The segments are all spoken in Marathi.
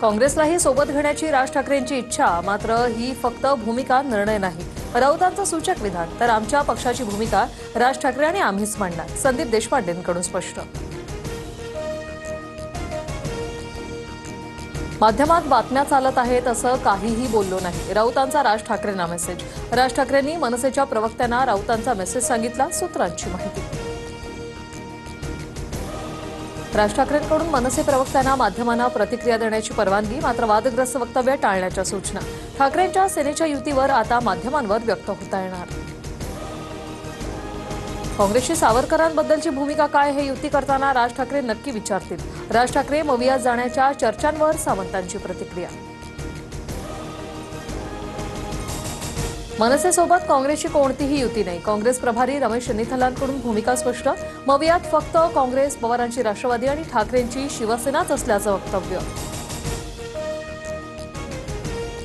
काँग्रेसलाही सोबत घेण्याची राज ठाकरेंची इच्छा, मात्र ही फक्त भूमिका निर्णय नाही. राऊतांचं सूचक विधान, तर आमच्या पक्षाची भूमिका राज ठाकरे आणि आम्हीच मांडणार. संदीप देशपांडेंकडून स्पष्ट. माध्यमात बातम्या चालत आहेत असं काहीही बोललो नाही. राऊतांचा राज ठाकरेंना मेसेज. राज ठाकरेंनी मनसेच्या प्रवक्त्यांना राऊतांचा मेसेज सांगितला. सूत्रांची माहिती. राज ठाकरेंकडून मनसे प्रवक्त्यांना माध्यमांना प्रतिक्रिया देण्याची परवानगी, मात्र वादग्रस्त वक्तव्य टाळण्याच्या सूचना. ठाकरेंच्या सेनेच्या युतीवर आता माध्यमांवर व्यक्त होता येणार. काँग्रेसची सावरकरांबद्दलची भूमिका काय हे युती करताना राज ठाकरे नक्की विचारतील. राज ठाकरे मवियात जाण्याच्या चर्चांवर सावंतांची प्रतिक्रिया. मनसेसोबत काँग्रेसची कोणतीही युती नाही. काँग्रेस प्रभारी रमेश निथलांकडून भूमिका स्पष्ट. मवियात फक्त काँग्रेस, पवारांची राष्ट्रवादी आणि ठाकरेंची शिवसेनाच असल्याचं वक्तव्य.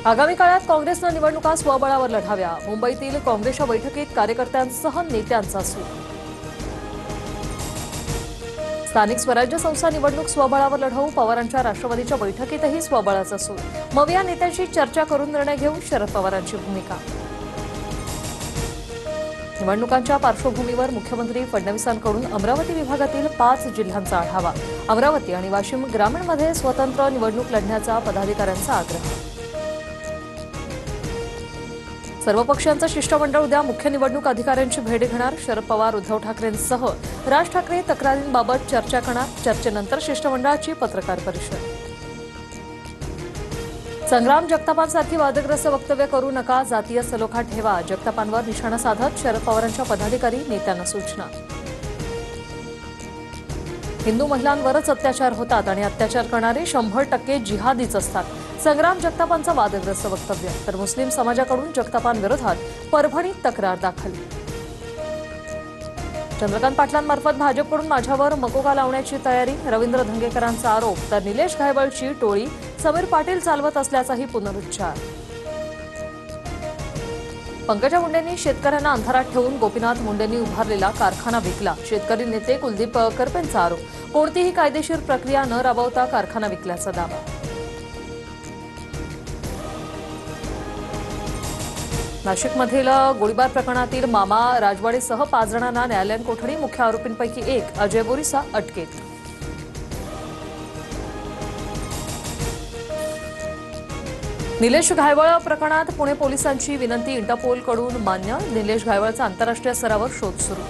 आगामी काळात काँग्रेसनं निवडणुका स्वबळावर लढाव्या. मुंबईतील काँग्रेसच्या बैठकीत कार्यकर्त्यांसह नेत्यांचा सूर. स्थानिक स्वराज्य संस्था निवडणूक स्वबळावर लढवू. पवारांच्या राष्ट्रवादीच्या बैठकीतही स्वबळाचा सूर. मविया नेत्यांशी चर्चा करून निर्णय घेऊ. शरद पवारांची भूमिका. निवडणुकांच्या पार्श्वभूमीवर मुख्यमंत्री फडणवीसांकडून अमरावती विभागातील 5 जिल्ह्यांचा आढावा. अमरावती आणि वाशिम ग्रामीणमध्ये स्वतंत्र निवडणूक लढण्याचा पदाधिकाऱ्यांचा आग्रह. सर्व पक्षांचं शिष्टमंडळ उद्या मुख्य निवडणूक अधिकाऱ्यांची भेट घेणार. शरद पवार, उद्धव ठाकरेंसह राज ठाकरे तक्रारींबाबत चर्चा करणार. चर्चेनंतर शिष्टमंडळाची पत्रकार परिषद. संग्राम जगतापांसारखी वादग्रस्त वक्तव्य करू नका. जातीय सलोखा ठेवा. जगतापांवर निशाणा साधत शरद पवारांच्या पदाधिकारी नेत्यांना सूचना. हिंदू महिलांवरच अत्याचार होतात आणि अत्याचार करणारे 100% जिहादीच असतात. संग्राम जगतापांचं वादग्रस्त वक्तव्य. तर मुस्लिम समाजाकडून जगतापांविरोधात परभणीत तक्रार दाखल. चंद्रकांत पाटलांमार्फत भाजपकडून माझ्यावर मकोका लावण्याची तयारी. रवींद्र धंगेकरांचा आरोप. तर निलेश घायवळची टोळी समीर पाटील चालवत असल्याचाही पुनरुच्चार. पंकजा मुंडेंनी शेतकऱ्यांना अंधारात ठेवून गोपीनाथ मुंडेंनी उभारलेला कारखाना विकला. शेतकरी नेते कुलदीप करपेंचा आरोप. कोणतीही कायदेशीर प्रक्रिया न राबवता कारखाना विकल्याचा दावा. नाशिकमधील गोळीबार प्रकरणातील मामा राजवाडेसह 5 जणांना न्यायालयीन कोठडी. मुख्य आरोपींपैकी एक अजय बोरिसा अटकेत. निलेश घायवळ प्रकरणात पुणे पोलिसांची विनंती इंटरपोलकडून मान्य. निलेश घायवळचा आंतरराष्ट्रीय स्तरावर शोध सुरू.